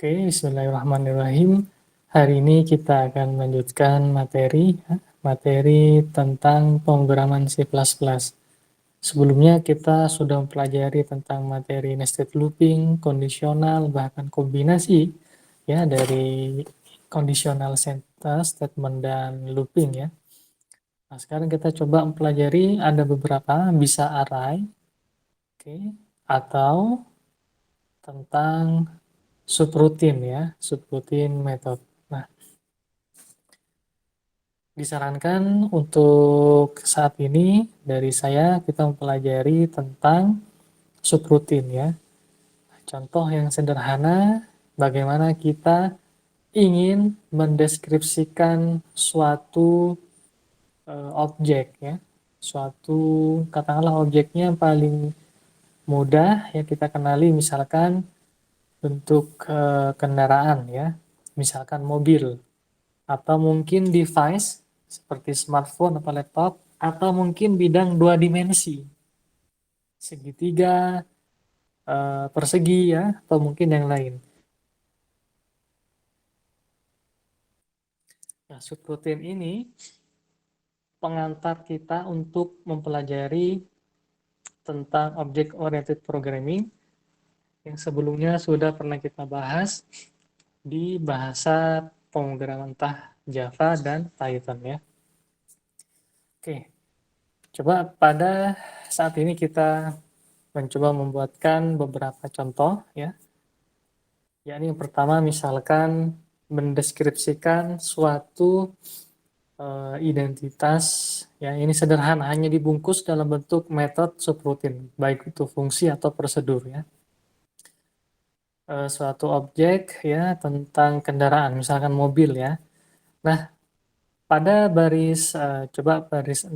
Oke, bismillahirrahmanirrahim. Hari ini kita akan melanjutkan materi tentang pemrograman C++. Sebelumnya kita sudah mempelajari tentang materi nested looping, kondisional, bahkan kombinasi ya dari conditional sentence, statement dan looping ya. Nah, sekarang kita coba mempelajari ada beberapa bisa array, oke, atau tentang subroutine ya, subroutine method. Nah, disarankan untuk saat ini dari saya kita mempelajari tentang subroutine ya. Contoh yang sederhana bagaimana kita ingin mendeskripsikan suatu objek ya. Suatu katakanlah objeknya paling mudah yang kita kenali misalkan bentuk kendaraan ya. Misalkan mobil. Atau mungkin device seperti smartphone atau laptop, atau mungkin bidang dua dimensi, segitiga, persegi ya, atau mungkin yang lain. Nah, subroutine ini pengantar kita untuk mempelajari tentang object oriented programming yang sebelumnya sudah pernah kita bahas di bahasa pemrograman Java dan Python ya. Oke, coba pada saat ini kita mencoba membuatkan beberapa contoh ya. Yakni yang pertama misalkan mendeskripsikan suatu identitas ya ini sederhana hanya dibungkus dalam bentuk metode subroutine baik itu fungsi atau prosedur ya. Suatu objek ya tentang kendaraan misalkan mobil ya. Nah, pada baris coba baris 6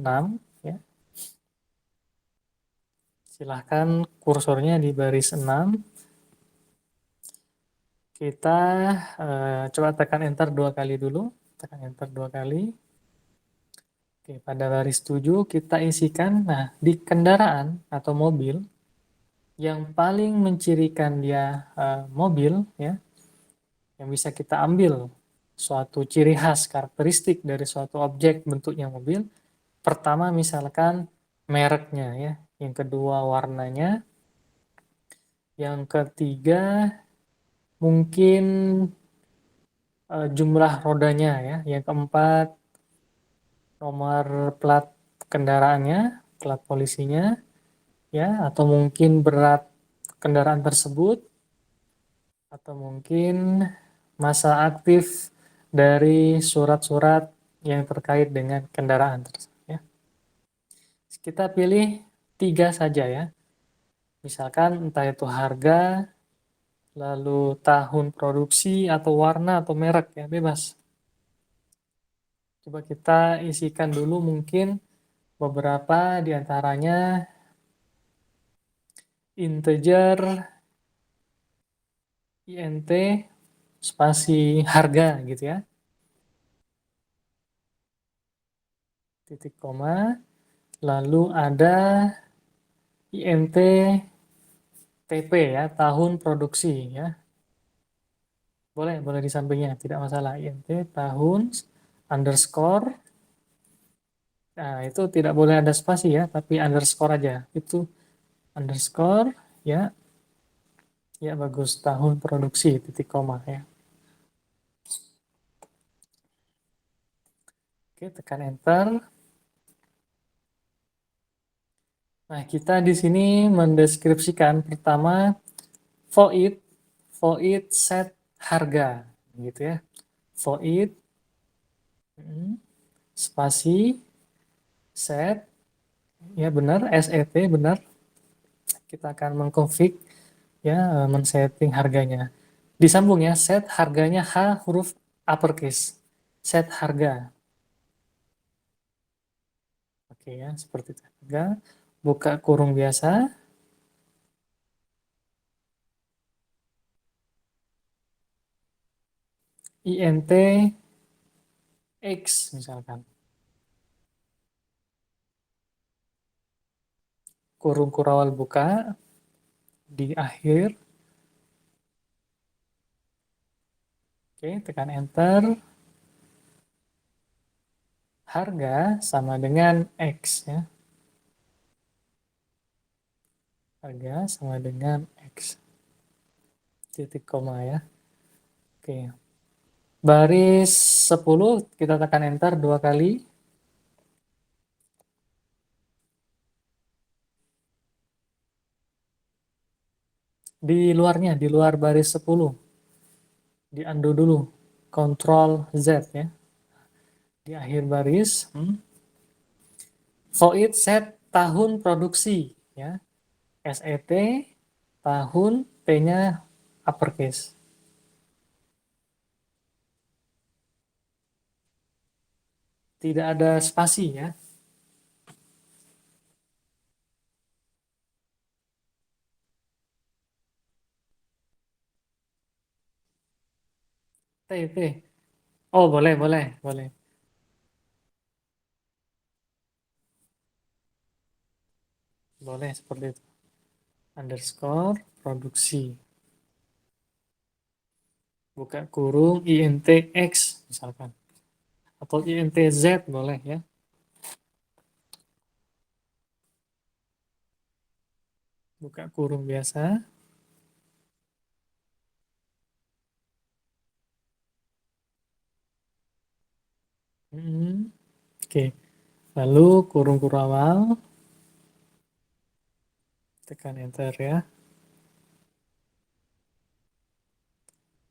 ya. Silahkan kursornya di baris 6. Kita coba tekan enter 2 kali dulu. Tekan enter 2 kali. Oke, pada baris 7 kita isikan, nah di kendaraan atau mobil, yang paling mencirikan dia mobil, ya, yang bisa kita ambil suatu ciri khas karakteristik dari suatu objek bentuknya mobil, pertama misalkan mereknya, ya, yang kedua warnanya, yang ketiga mungkin jumlah rodanya, ya, yang keempat nomor plat kendaraannya, plat polisinya, ya, atau mungkin berat kendaraan tersebut, atau mungkin masa aktif dari surat-surat yang terkait dengan kendaraan tersebut. Ya. Kita pilih 3 saja ya. Misalkan entah itu harga, lalu tahun produksi, atau warna, atau merek ya, bebas. Coba kita isikan dulu mungkin beberapa diantaranya integer int spasi harga gitu ya. Titik koma, lalu ada int TP ya, tahun produksi ya. Boleh di sampingnya, tidak masalah. Int tahun underscore. Nah, itu tidak boleh ada spasi ya, tapi underscore aja. Itu underscore ya. Ya bagus, tahun produksi titik koma ya. Oke, tekan enter. Nah, kita di sini mendeskripsikan pertama void set harga gitu ya. Void spasi set ya benar set benar. Kita akan mengkonfig ya men-setting harganya. Disambung ya, set harganya H huruf uppercase. Set harga. Oke ya, seperti itu. Harga. Buka kurung biasa. INT X misalkan. Kurung kurawal buka di akhir. Oke, tekan enter. Harga sama dengan X ya. Harga sama dengan X. Titik koma ya. Oke. Baris 10 kita tekan enter dua kali. Di luarnya, di luar baris 10. Di undo dulu. Ctrl Z ya. Di akhir baris. Void set tahun produksi ya. SET tahun P-nya uppercase. Tidak ada spasi ya. T, T. Oh, boleh, boleh, boleh. Boleh seperti itu. Underscore produksi. Buka kurung INTX misalkan. Atau INTZ boleh ya. Buka kurung biasa. Oke. Lalu kurung awal. Tekan enter ya.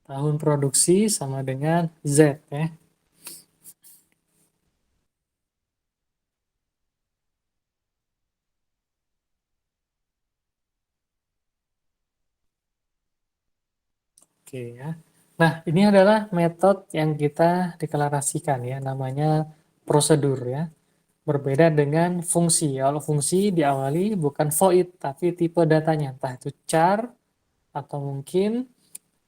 Tahun produksi sama dengan Z ya. Oke ya. Nah, ini adalah metode yang kita deklarasikan ya, namanya prosedur ya. Berbeda dengan fungsi. Kalau fungsi diawali bukan void, tapi tipe datanya, entah itu char atau mungkin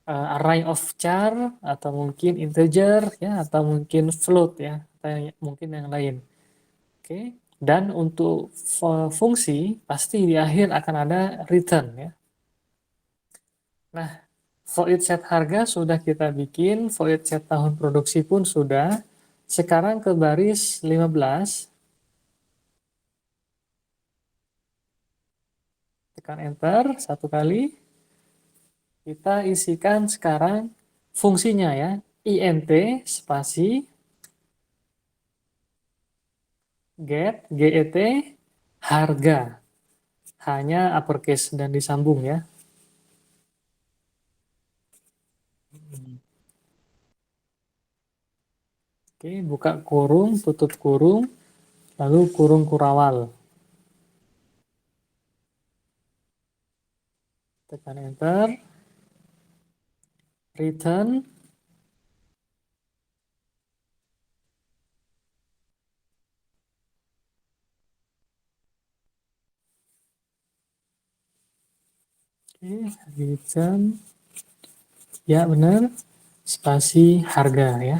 array of char atau mungkin integer ya atau mungkin float ya atau mungkin yang lain. Oke. Dan untuk fungsi pasti di akhir akan ada return ya. Nah, void set harga sudah kita bikin, void set tahun produksi pun sudah. Sekarang ke baris 15, tekan enter satu kali. Kita isikan sekarang fungsinya ya, int spasi get harga. Hanya uppercase dan disambung ya. Oke, buka kurung, tutup kurung, lalu kurung kurawal. Tekan enter. Return. Oke, return. Ya benar. Spasi harga ya.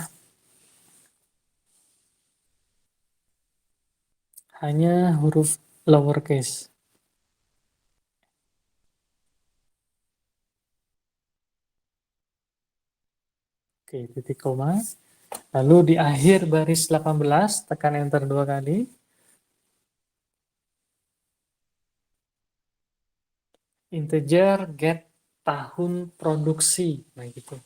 Hanya huruf lowercase. Oke, titik koma. Lalu di akhir baris 18, tekan enter dua kali. Integer get tahun produksi. Nah, gitu.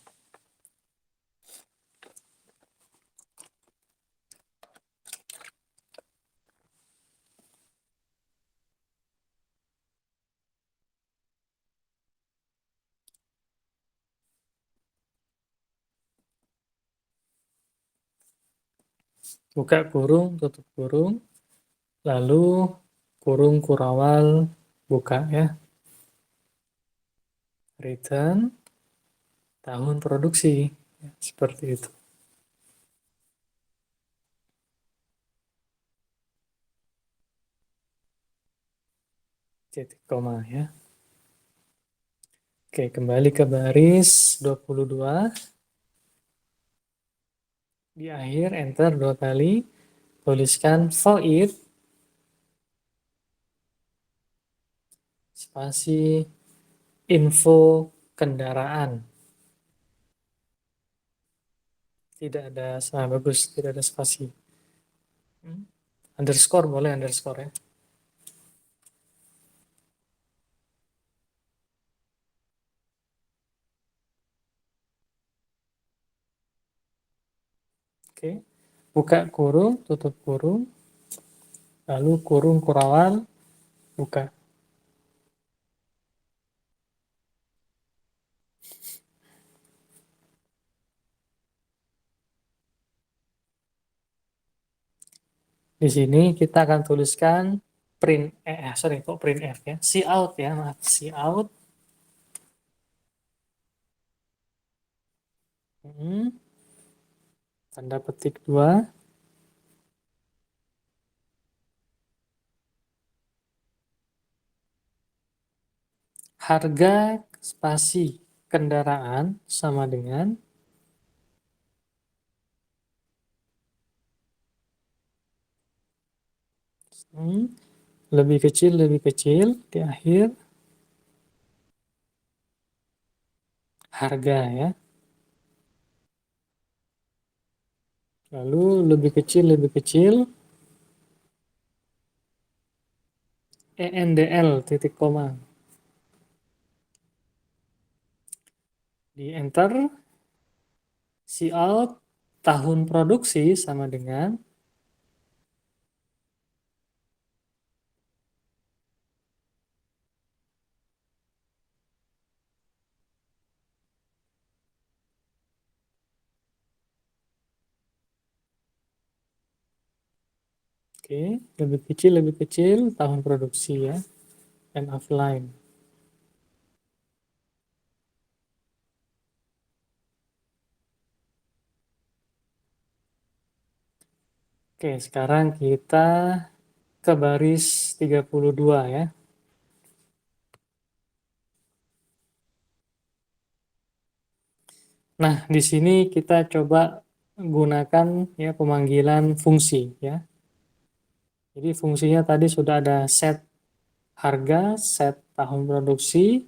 Buka kurung, tutup kurung. Lalu kurung kurawal buka ya. Return tahun produksi. Ya, seperti itu. Titik koma ya. Oke, kembali ke baris 22. Di akhir enter dua kali. Tuliskan void spasi info kendaraan. Tidak ada, bagus, tidak ada spasi. Hmm. Underscore boleh underscore ya. Oke. Buka kurung, tutup kurung, lalu kurung kurawan, buka. Di sini kita akan tuliskan print, sorry, kok print F ya. Cout ya, maaf. Cout. Hmm. Tanda petik 2. Harga spasi kendaraan sama dengan hmm, lebih kecil di akhir harga ya. Lalu lebih kecil ENDL titik koma. Di enter, cout tahun produksi sama dengan oke, lebih kecil tahun produksi ya. And offline. Oke, sekarang kita ke baris 32 ya. Nah, di sini kita coba gunakan ya pemanggilan fungsi ya. Jadi fungsinya tadi sudah ada set harga, set tahun produksi.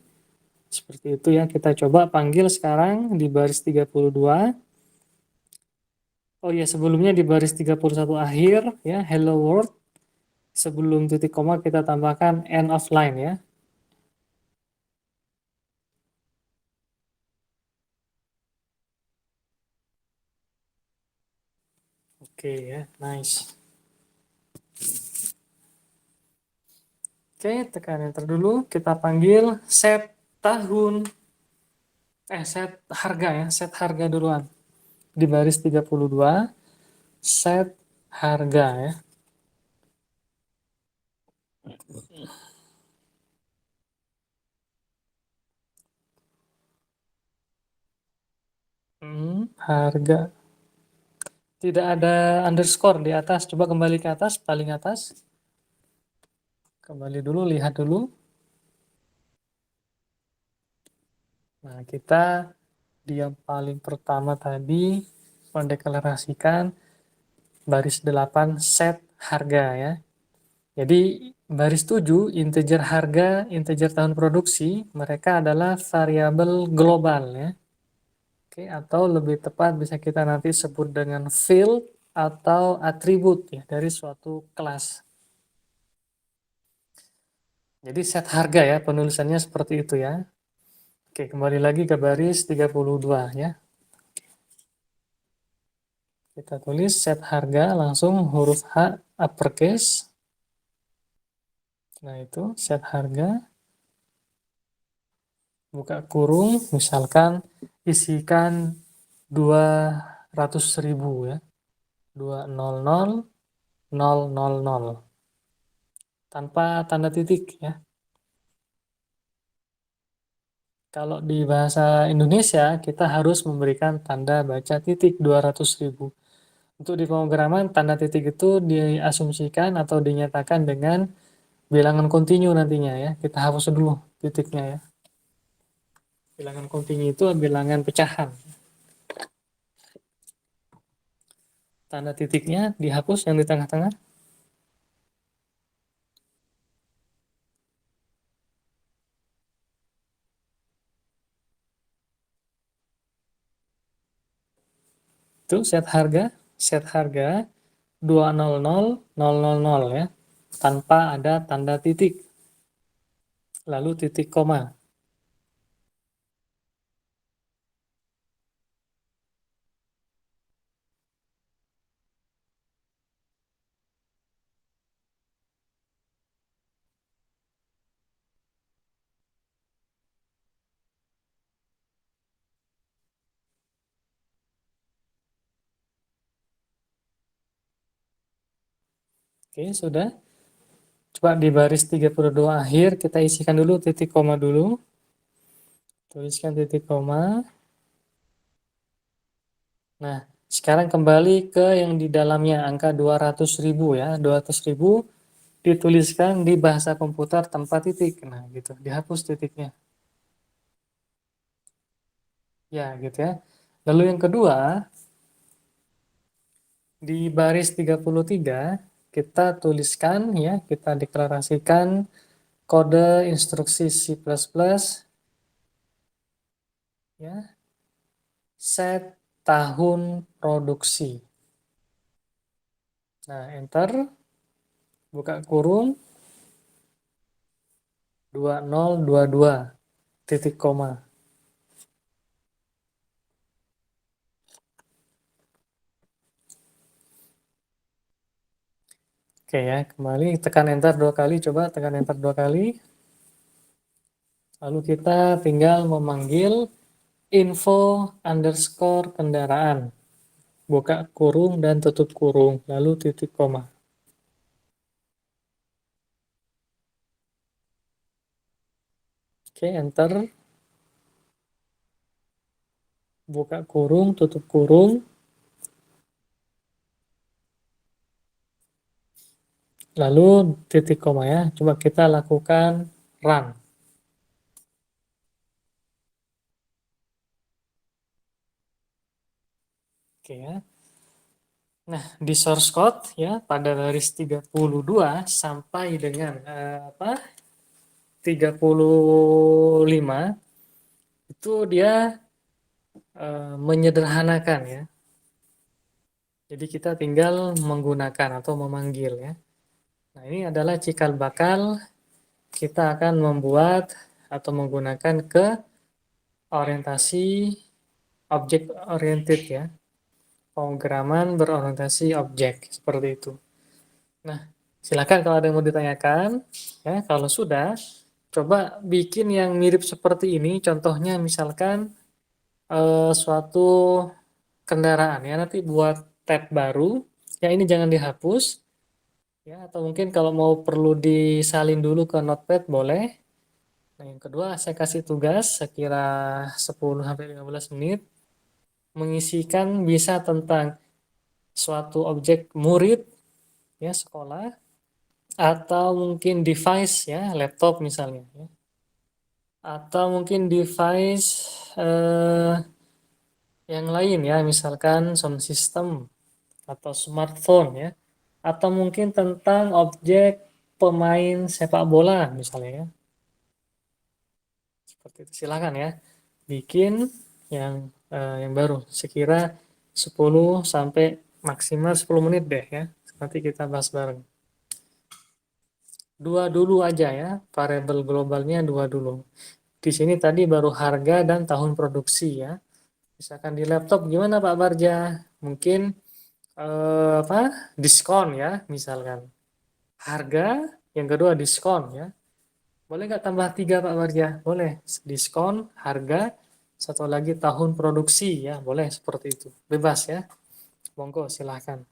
Seperti itu ya. Kita coba panggil sekarang di baris 32. Oh ya, sebelumnya di baris 31 akhir ya, hello world. Sebelum titik koma kita tambahkan end of line ya. Oke ya, nice. Oke, tekan enter dulu. Kita panggil set tahun, set harga ya, set harga duluan. Di baris 32, set harga ya. Harga. Tidak ada underscore di atas. Coba kembali ke atas, paling atas. Kembali dulu, lihat dulu. Nah, kita di yang paling pertama tadi mendeklarasikan baris 8 set harga ya. Jadi baris 7 integer harga, integer tahun produksi, mereka adalah variabel global ya. Oke, atau lebih tepat bisa kita nanti sebut dengan field atau atribut ya dari suatu kelas. Jadi set harga ya, penulisannya seperti itu ya. Oke, kembali lagi ke baris 32 ya. Kita tulis set harga langsung huruf H uppercase. Nah, itu set harga. Buka kurung, misalkan isikan 200.000 ya. 200.000 tanpa tanda titik ya. Kalau di bahasa Indonesia, kita harus memberikan tanda baca titik 200.000. Untuk di pemrograman, tanda titik itu diasumsikan atau dinyatakan dengan bilangan kontinu nantinya ya. Kita hapus dulu titiknya ya. Bilangan kontinu itu bilangan pecahan. Tanda titiknya dihapus yang di tengah-tengah. Itu set harga 200.000 ya, tanpa ada tanda titik, lalu titik koma. Oke, sudah. Coba di baris 32 akhir kita isikan dulu titik koma dulu. Tuliskan titik koma. Nah, sekarang kembali ke yang di dalamnya angka 200.000 ya. 200.000 dituliskan di bahasa komputer tanpa titik. Nah, gitu. Dihapus titiknya. Ya, gitu ya. Lalu yang kedua, di baris 33 kita tuliskan ya, kita deklarasikan kode instruksi C++ ya, set tahun produksi. Nah, enter, buka kurung, 2022, titik koma. Oke ya, kembali tekan enter dua kali, coba tekan enter dua kali. Lalu kita tinggal memanggil info underscore kendaraan. Buka kurung dan tutup kurung, lalu titik koma. Oke, enter. Buka kurung, tutup kurung. Lalu titik koma ya. Coba kita lakukan run. Oke ya. Nah, di source code ya pada baris 32 sampai dengan 35 itu dia menyederhanakan ya. Jadi kita tinggal menggunakan atau memanggil ya. Nah, ini adalah cikal bakal kita akan membuat atau menggunakan ke orientasi objek oriented ya. Pemrograman berorientasi objek seperti itu. Nah, silakan kalau ada yang mau ditanyakan ya. Kalau sudah, coba bikin yang mirip seperti ini. Contohnya misalkan suatu kendaraan ya, nanti buat tab baru. Ya ini jangan dihapus ya, atau mungkin kalau mau perlu disalin dulu ke notepad boleh. Nah, yang kedua saya kasih tugas sekira 10 sampai 15 menit mengisikan bisa tentang suatu objek murid ya sekolah atau mungkin device ya laptop misalnya ya. Atau mungkin device eh, yang lain ya misalkan sound system atau smartphone ya, atau mungkin tentang objek pemain sepak bola misalnya ya. Seperti itu. Silakan ya. Bikin yang yang baru sekira 10 sampai maksimal 10 menit deh ya. Nanti kita bahas bareng. Dua dulu aja ya. Variabel globalnya dua dulu. Di sini tadi baru harga dan tahun produksi ya. Misalkan di laptop gimana Pak Barja? Mungkin apa? Diskon ya, misalkan. Harga, yang kedua diskon ya. Boleh nggak tambah tiga Pak Barja? Boleh. Diskon, harga, satu lagi tahun produksi ya. Boleh seperti itu. Bebas ya. Monggo silahkan.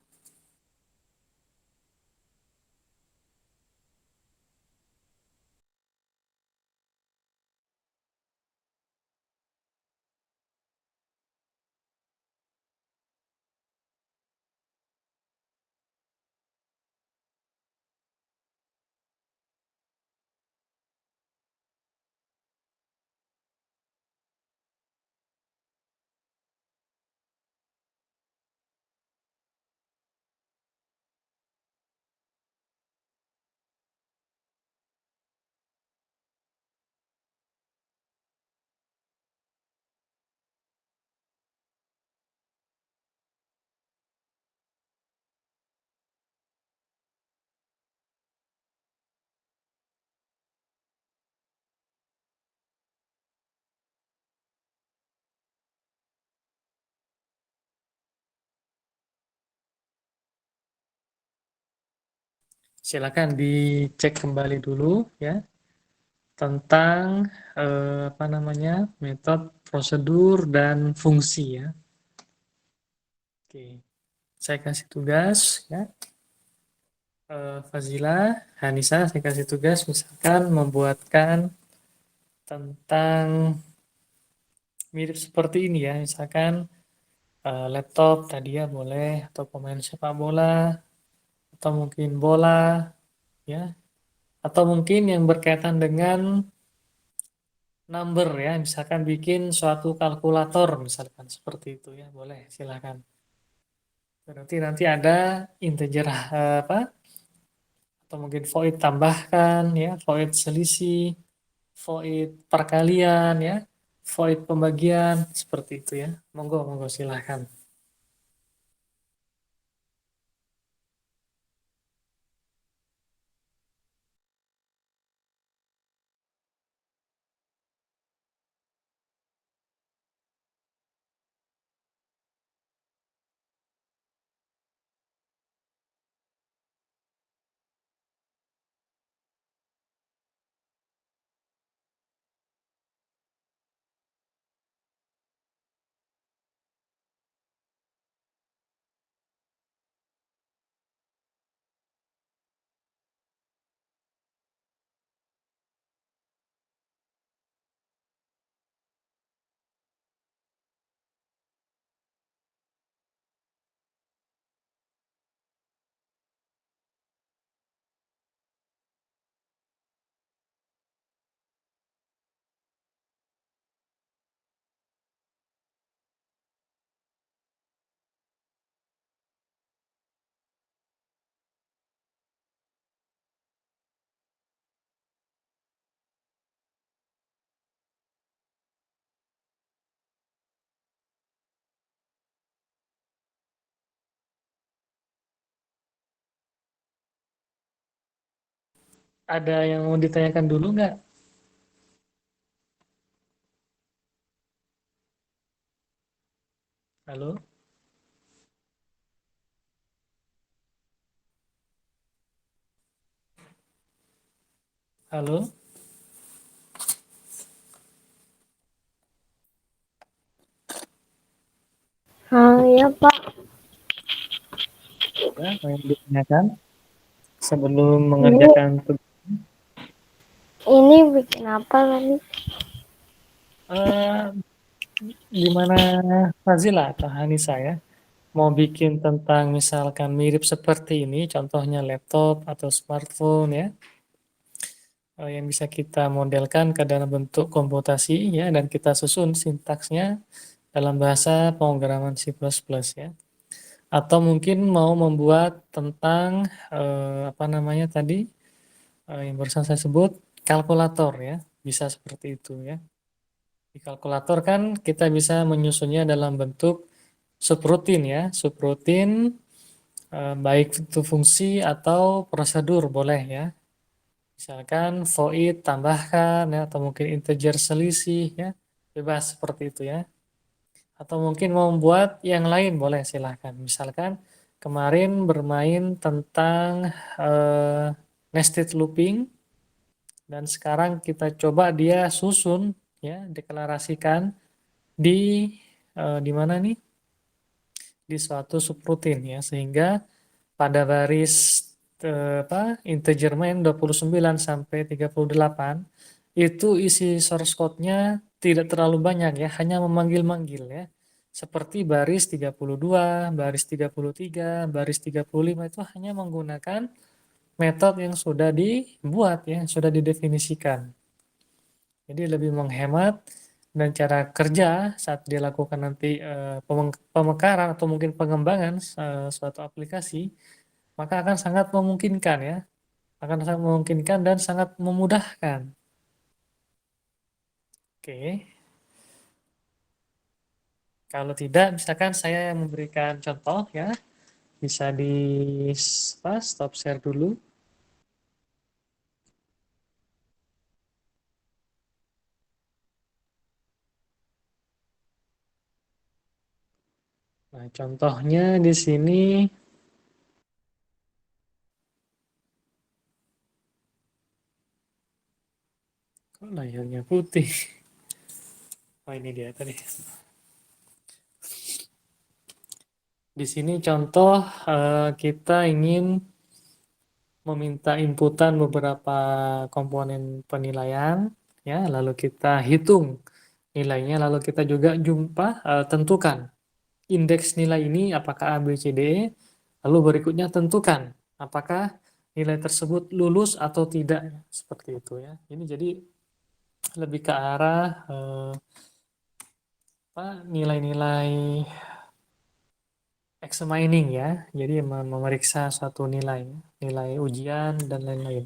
Silakan dicek kembali dulu ya tentang apa namanya metode, prosedur dan fungsi ya. Oke, saya kasih tugas ya. Fazila, Hanisa, saya kasih tugas misalkan membuatkan tentang mirip seperti ini ya, misalkan laptop tadi ya boleh, atau pemain sepak bola, atau mungkin bola ya, atau mungkin yang berkaitan dengan number ya, misalkan bikin suatu kalkulator misalkan seperti itu ya, boleh silakan. Berarti nanti ada integer apa atau mungkin void tambahkan ya, void selisih, void perkalian ya, void pembagian seperti itu ya. Monggo monggo silakan. Ada yang mau ditanyakan dulu nggak? Halo, halo, Ah, ya Pak, ya, mau yang ditanyakan sebelum ini mengerjakan tugas. ini bikin apa tadi? Eh, gimana Fazila atau Hanisa ya? Mau bikin tentang misalkan mirip seperti ini, contohnya laptop atau smartphone ya, yang bisa kita modelkan ke dalam bentuk komputasi ya, dan kita susun sintaksnya dalam bahasa pemrograman C++ ya. Atau mungkin mau membuat tentang apa namanya tadi yang barusan saya sebut kalkulator ya, bisa seperti itu ya. Di kalkulator kan kita bisa menyusunnya dalam bentuk subroutine ya, subroutine baik itu fungsi atau prosedur boleh ya. Misalkan void tambahkan ya, atau mungkin integer selisih ya, bebas seperti itu ya. Atau mungkin mau membuat yang lain boleh silahkan. Misalkan kemarin bermain tentang eh, nested looping dan sekarang kita coba dia susun ya, deklarasikan di di mana nih? Di suatu subroutine ya, sehingga pada baris integer main 29 sampai 38 itu isi source code-nya tidak terlalu banyak ya, hanya memanggil-manggil ya. Seperti baris 32, baris 33, baris 35 itu hanya menggunakan metode yang sudah dibuat ya, yang sudah didefinisikan. Jadi lebih menghemat dan cara kerja saat dilakukan nanti pemekaran atau mungkin pengembangan suatu aplikasi, maka akan sangat memungkinkan ya, akan sangat memungkinkan dan sangat memudahkan. Oke, kalau tidak, misalkan saya yang memberikan contoh ya, bisa di stop share dulu. Nah, contohnya di sini Akhirnya putih. Oh, ini dia tadi. Di sini contoh kita ingin meminta inputan beberapa komponen penilaian, ya, lalu kita hitung nilainya, lalu kita juga tentukan indeks nilai ini apakah A, B, C, D, E, lalu berikutnya tentukan apakah nilai tersebut lulus atau tidak, seperti itu ya. Ini jadi lebih ke arah nilai-nilai examining ya, jadi memeriksa suatu nilai, nilai ujian dan lain-lain.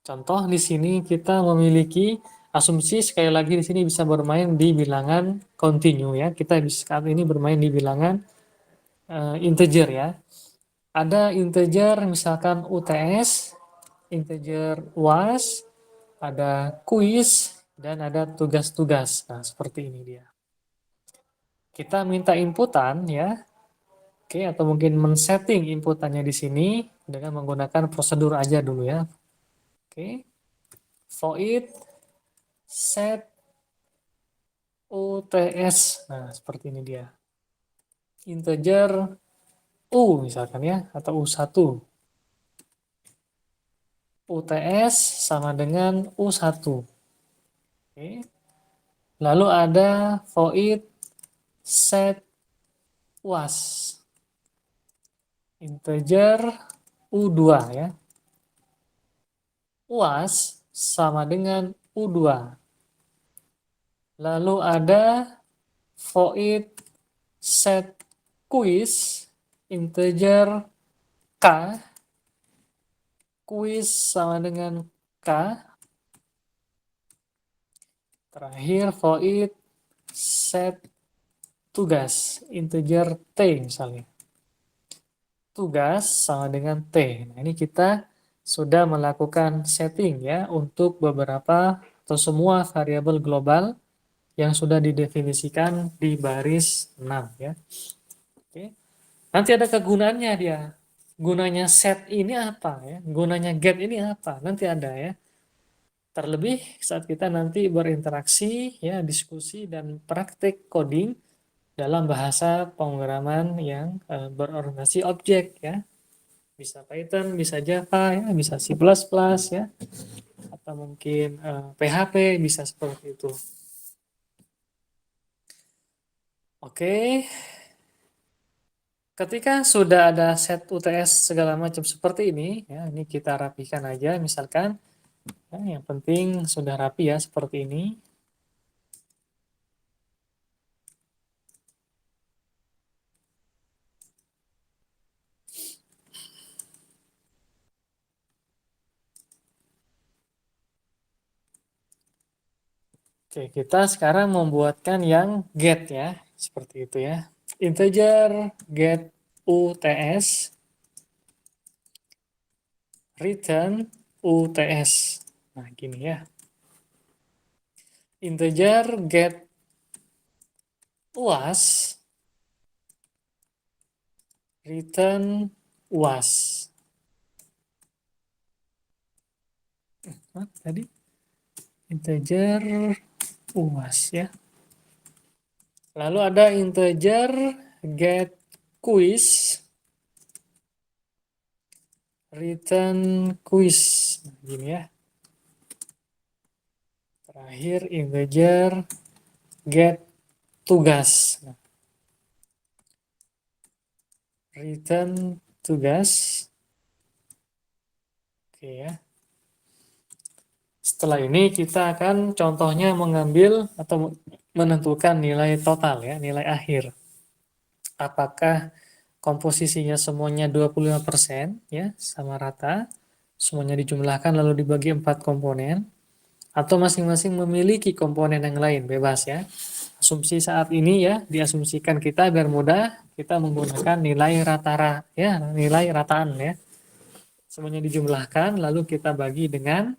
Contoh di sini kita memiliki asumsi sekali lagi di sini bisa bermain di bilangan continue ya. Kita bisa saat ini bermain di bilangan integer ya. Ada integer misalkan UTS, integer UAS, ada kuis dan ada tugas-tugas. Nah, seperti ini dia. Kita minta inputan ya. Oke, atau mungkin men-setting inputannya di sini dengan menggunakan prosedur aja dulu ya. Oke. Void set UTS. Nah, seperti ini dia. Integer U misalkan ya, atau U1. UTS sama dengan U1. Oke. Lalu ada void set UAS. Integer U2 ya. UAS sama dengan U2. Lalu ada void set quiz integer K. Quiz sama dengan K. Terakhir void set tugas integer T misalnya. Tugas sama dengan T. Nah, ini kita sudah melakukan setting ya untuk beberapa atau semua variabel global yang sudah didefinisikan di baris 6 ya. Oke. Nanti ada kegunaannya dia. Gunanya set ini apa ya? Gunanya get ini apa? Nanti ada ya. Terlebih saat kita nanti berinteraksi ya, diskusi dan praktik coding dalam bahasa pemrograman yang berorientasi objek ya. Bisa Python, bisa Java ya, bisa C++ ya, atau mungkin PHP bisa seperti itu. Oke. Ketika sudah ada set UTS segala macam seperti ini, ya, ini kita rapikan aja misalkan. Ya, yang penting sudah rapi ya seperti ini. Oke, kita sekarang membuatkan yang get ya, seperti itu ya. Integer get UTS return UTS. Nah, gini ya. Integer get UAS return UAS. Nah, tadi integer UAS ya. Lalu ada integer get quiz return quiz. Nah, gini ya. Terakhir integer get tugas. Nah, return tugas. Oke ya. Setelah ini kita akan contohnya mengambil atau menentukan nilai total ya, nilai akhir. Apakah komposisinya semuanya 25% ya, sama rata, semuanya dijumlahkan lalu dibagi 4 komponen, atau masing-masing memiliki komponen yang lain, bebas ya. Asumsi saat ini ya, diasumsikan kita agar mudah, kita menggunakan nilai rata-rata ya, nilai rataan ya. Semuanya dijumlahkan lalu kita bagi dengan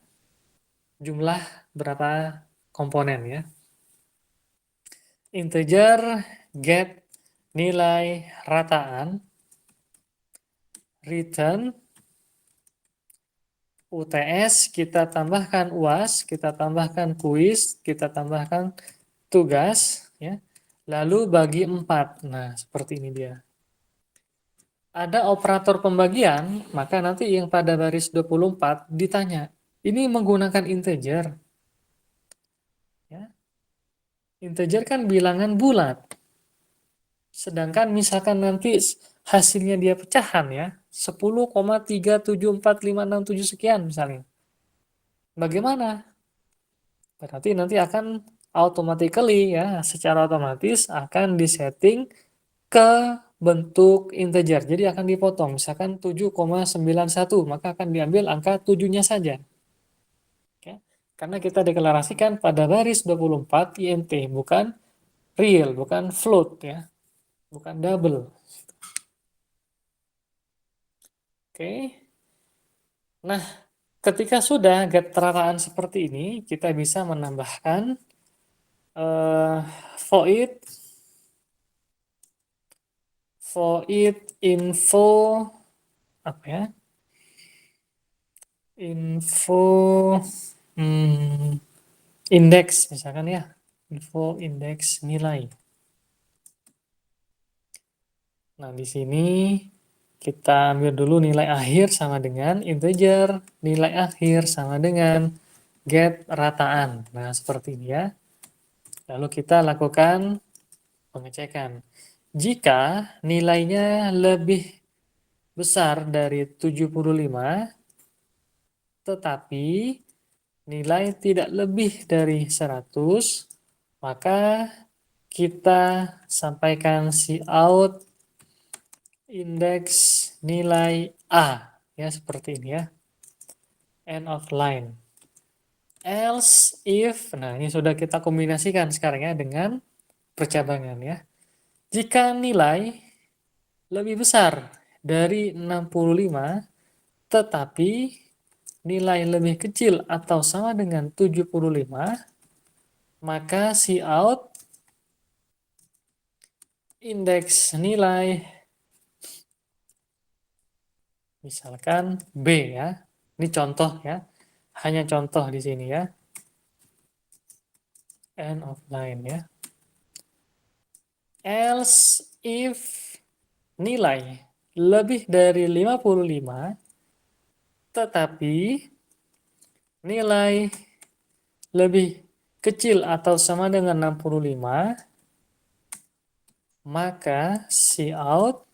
jumlah berapa komponen ya. Integer get nilai rataan return UTS, kita tambahkan UAS, kita tambahkan kuis, kita tambahkan tugas, ya. Lalu bagi 4. Nah, seperti ini dia. Ada operator pembagian, maka nanti yang pada baris 24 ditanya, ini menggunakan integer. Ya. Integer kan bilangan bulat. Sedangkan misalkan nanti hasilnya dia pecahan ya, 10,37456 sekian misalnya. Bagaimana? Berarti nanti akan automatically ya, secara otomatis akan disetting ke bentuk integer. Jadi akan dipotong. Misalkan 7,91, maka akan diambil angka 7-nya saja. Oke. Karena kita deklarasikan pada baris 24 INT, bukan real, bukan float ya, bukan double. Oke. Nah, ketika sudah keteraraan seperti ini, kita bisa menambahkan eh, void void info apa ya? Info hmm, indeks misalkan ya. Info indeks nilai. Nah, di sini kita ambil dulu nilai akhir sama dengan integer, nilai akhir sama dengan get rataan. Nah, seperti ini ya. Lalu kita lakukan pengecekan. Jika nilainya lebih besar dari 75, tetapi nilai tidak lebih dari 100, maka kita sampaikan cout indeks nilai A. Ya, seperti ini ya. End of line. Else if, nah ini sudah kita kombinasikan sekarang ya dengan percabangan ya. Jika nilai lebih besar dari 65, tetapi nilai lebih kecil atau sama dengan 75, maka cout indeks nilai misalkan B ya. Ini contoh ya. Hanya contoh di sini ya. End of line ya. Else if nilai lebih dari 55 tetapi nilai lebih kecil atau sama dengan 65, maka cout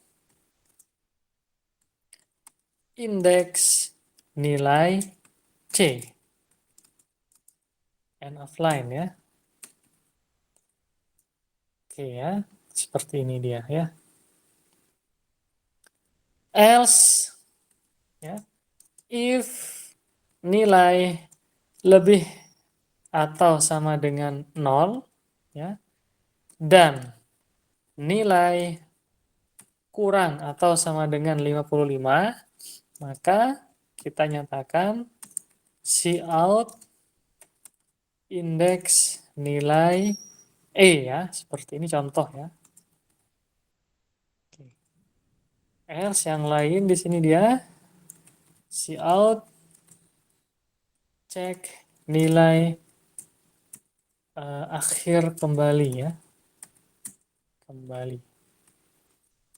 indeks nilai C. End of line ya. Oke ya, seperti ini dia ya. Else ya, if nilai lebih atau sama dengan 0 ya, dan nilai kurang atau sama dengan 55, maka kita nyatakan cout indeks nilai E ya, seperti ini contoh ya. Else yang lain di sini dia cout cek nilai akhir kembali ya, kembali.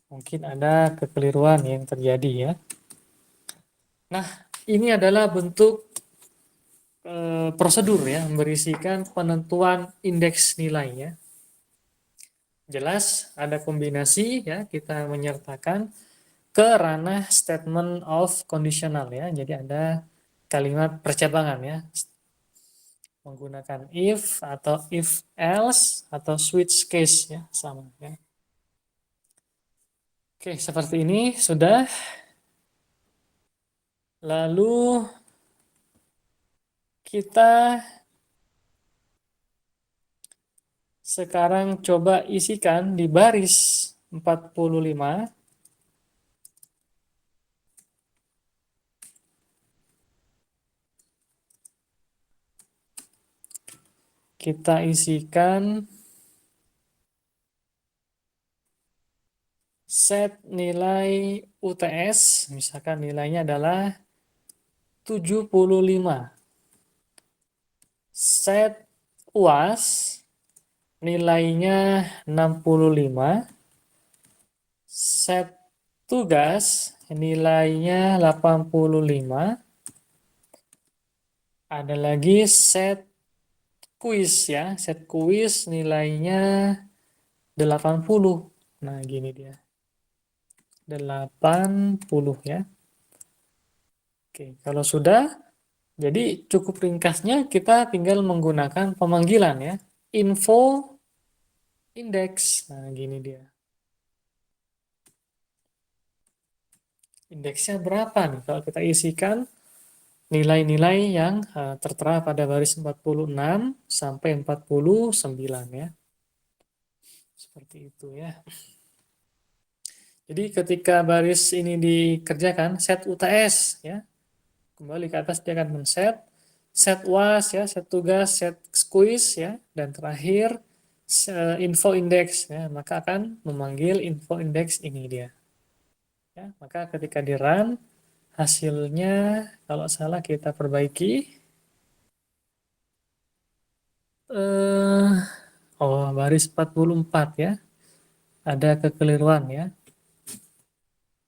Mungkin ada kekeliruan yang terjadi ya. Nah, ini adalah bentuk prosedur ya, berisikan penentuan indeks nilai ya. Jelas ada kombinasi ya, kita menyertakan ke ranah statement of conditional ya. Jadi ada kalimat percabangan ya, menggunakan if atau if else atau switch case ya, sama ya. Oke, seperti ini sudah. Lalu kita sekarang coba isikan di baris 45. Kita isikan set nilai UTS, misalkan nilainya adalah 75. Set UAS nilainya 65. Set tugas nilainya 85. Ada lagi set kuis ya. Set kuis nilainya 80. Nah, gini dia. 80 ya. Oke, kalau sudah, jadi cukup ringkasnya kita tinggal menggunakan pemanggilan ya. Info index. Nah, gini dia. Indeksnya berapa nih? Kalau kita isikan nilai-nilai yang tertera pada baris 46 sampai 49 ya. Seperti itu ya. Jadi ketika baris ini dikerjakan, set UTS ya. Kembali ke atas dia akan men-set set UAS ya, set tugas, set quiz ya, dan terakhir info index ya, maka akan memanggil info index ini dia. Ya, maka ketika di run hasilnya kalau salah kita perbaiki. Eh oh, baris 44 ya. Ada kekeliruan ya.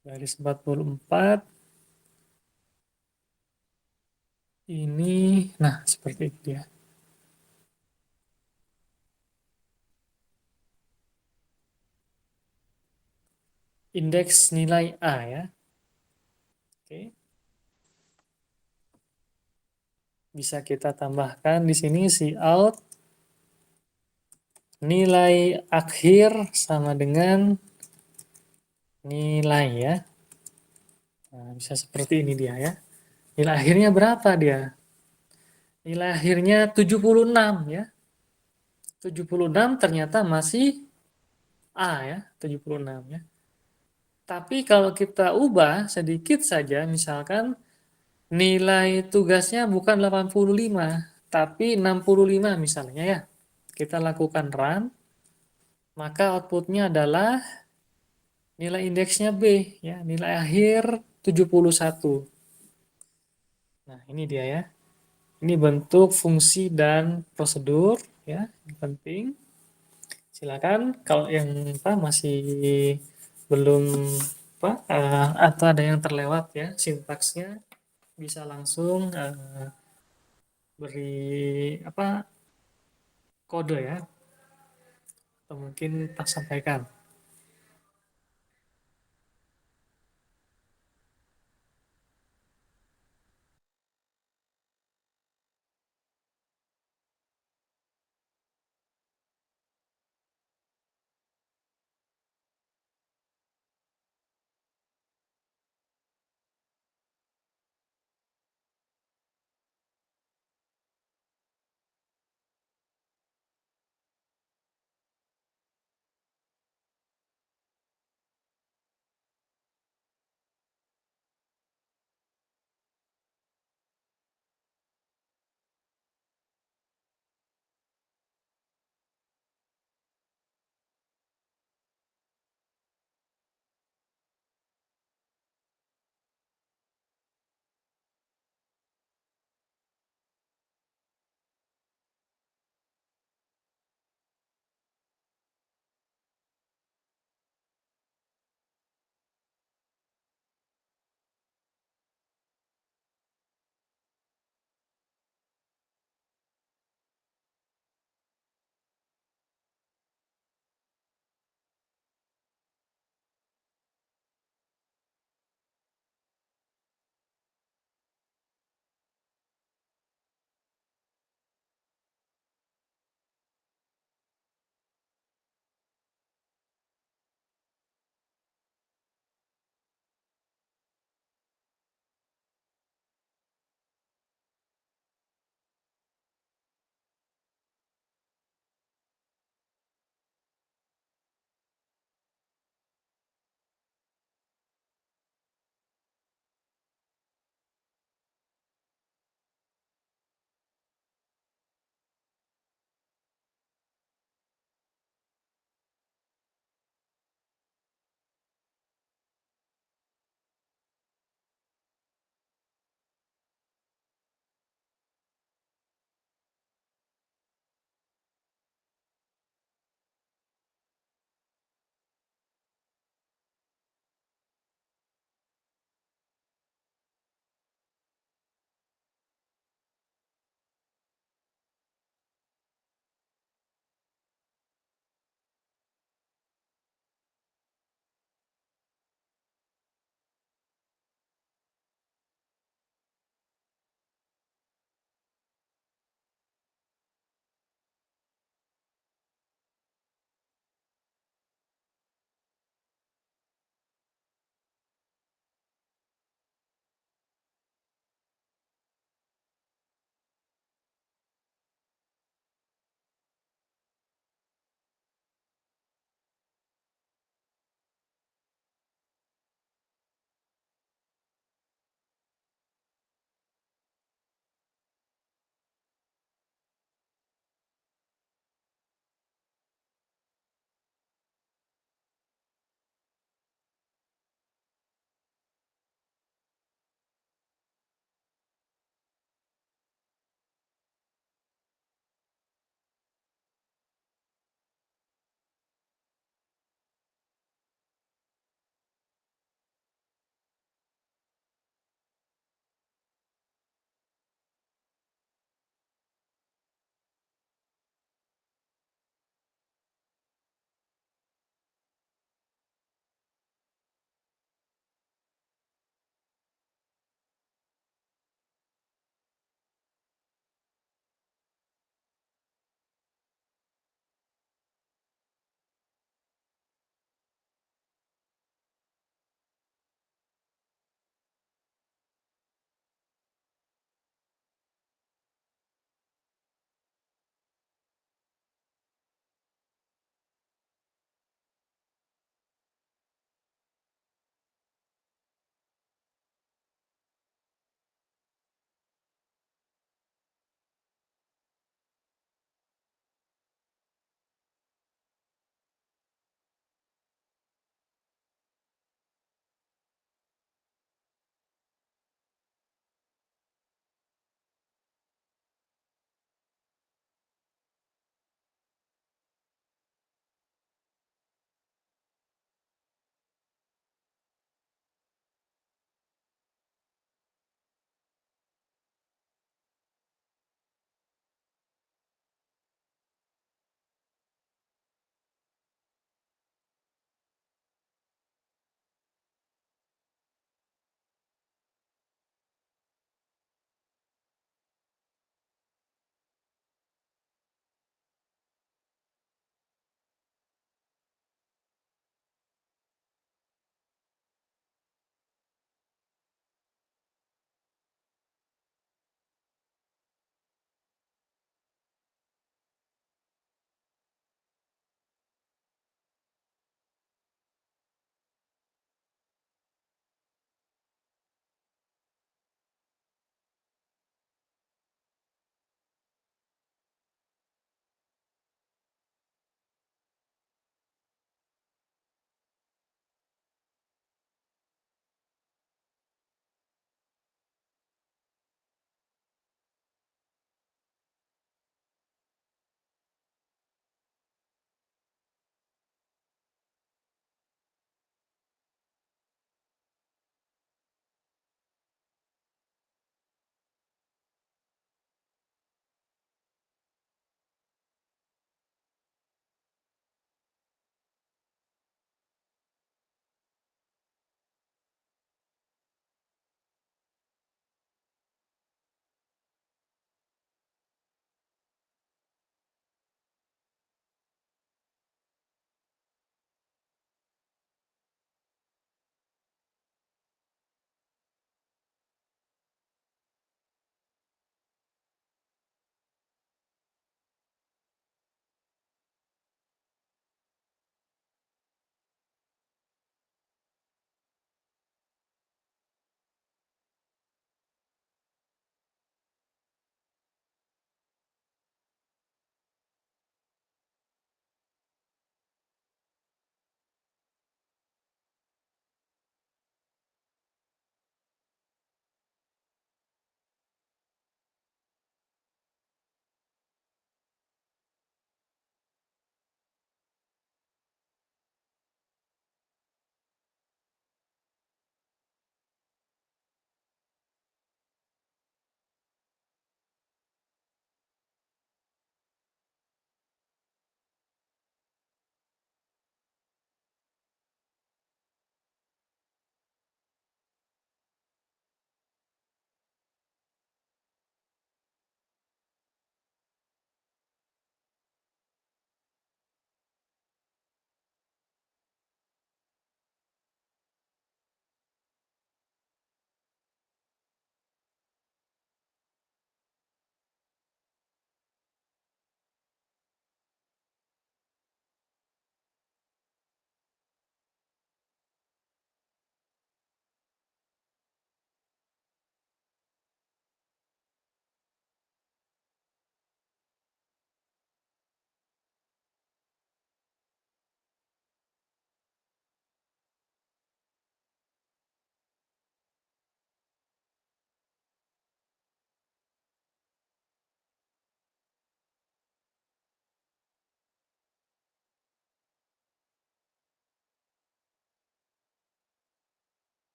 Baris 44 ini nah seperti itu ya. Indeks nilai A ya. Oke. Bisa kita tambahkan di sini si out nilai akhir sama dengan nilai ya. Nah, bisa seperti ini dia ya. Nilai akhirnya berapa dia? Nilai akhirnya 76 ya. 76 ternyata masih A ya, 76 ya. Tapi kalau kita ubah sedikit saja, misalkan nilai tugasnya bukan 85, tapi 65 misalnya ya. Kita lakukan run, maka outputnya adalah nilai indeksnya B, ya, nilai akhir 71. Nah, ini dia ya. Ini bentuk fungsi dan prosedur, ya, yang penting. Silakan kalau yang masih belum atau ada yang terlewat ya sintaksnya bisa langsung beri kode ya atau mungkin tak sampaikan.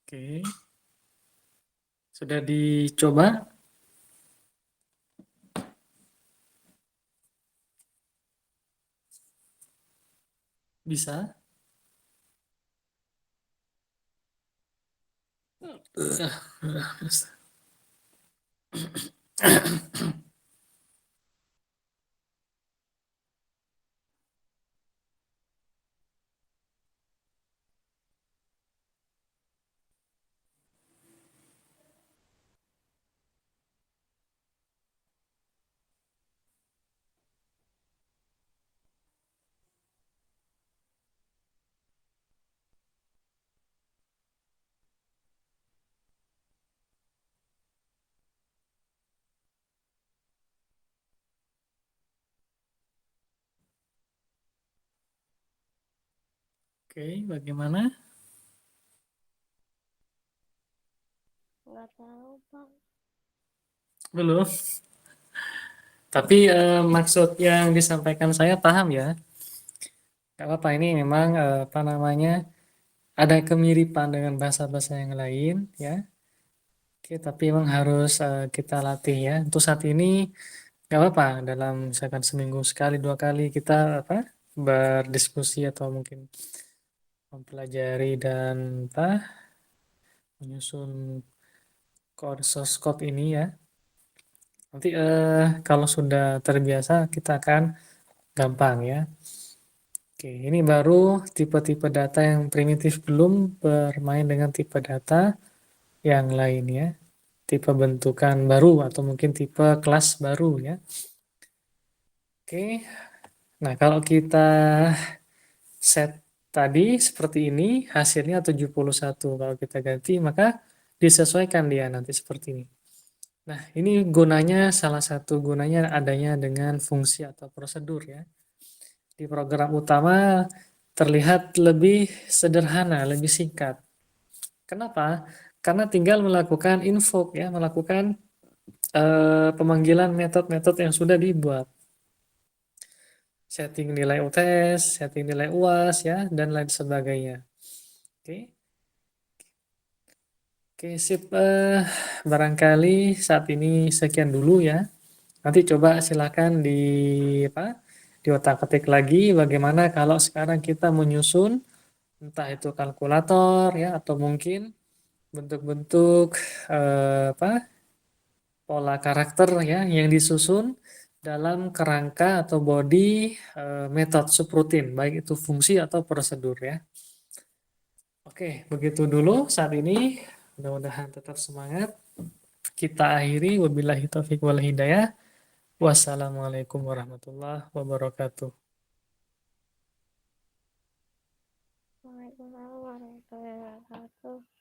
Oke, sudah dicoba? Bisa? Oke, bagaimana? Nggak tahu, Pak. Belum. Tapi maksud yang disampaikan saya paham ya. Gak apa-apa, ini memang apa namanya, ada kemiripan dengan bahasa-bahasa yang lain ya. Oke, tapi memang harus kita latih ya. Untuk saat ini nggak apa-apa dalam misalkan seminggu sekali dua kali kita apa berdiskusi atau mungkin mempelajari dan apa menyusun course code ini ya. Nanti kalau sudah terbiasa kita akan gampang ya. Oke, ini baru tipe-tipe data yang primitif, belum bermain dengan tipe data yang lain ya. Tipe bentukan baru atau mungkin tipe kelas baru ya. Oke, nah kalau kita set tadi seperti ini, hasilnya 71. Kalau kita ganti, maka disesuaikan dia nanti seperti ini. Nah, ini gunanya, salah satu gunanya adanya dengan fungsi atau prosedur ya. Di program utama terlihat lebih sederhana, lebih singkat. Kenapa? Karena tinggal melakukan invoke ya, melakukan pemanggilan metode-metode yang sudah dibuat. Setting nilai UTS, setting nilai UAS ya, dan lain sebagainya. Oke. Oke, sip. Barangkali saat ini sekian dulu ya. Nanti coba silakan di apa? Di otak-atik lagi bagaimana kalau sekarang kita menyusun entah itu kalkulator ya atau mungkin bentuk-bentuk apa? Pola karakter ya yang disusun dalam kerangka atau body metode subroutine baik itu fungsi atau prosedur ya. Oke, begitu dulu saat ini. Mudah-mudahan tetap semangat. Kita akhiri wabillahi taufik wal hidayah. Wassalamualaikum warahmatullahi wabarakatuh. Waalaikumsalam warahmatullahi wabarakatuh.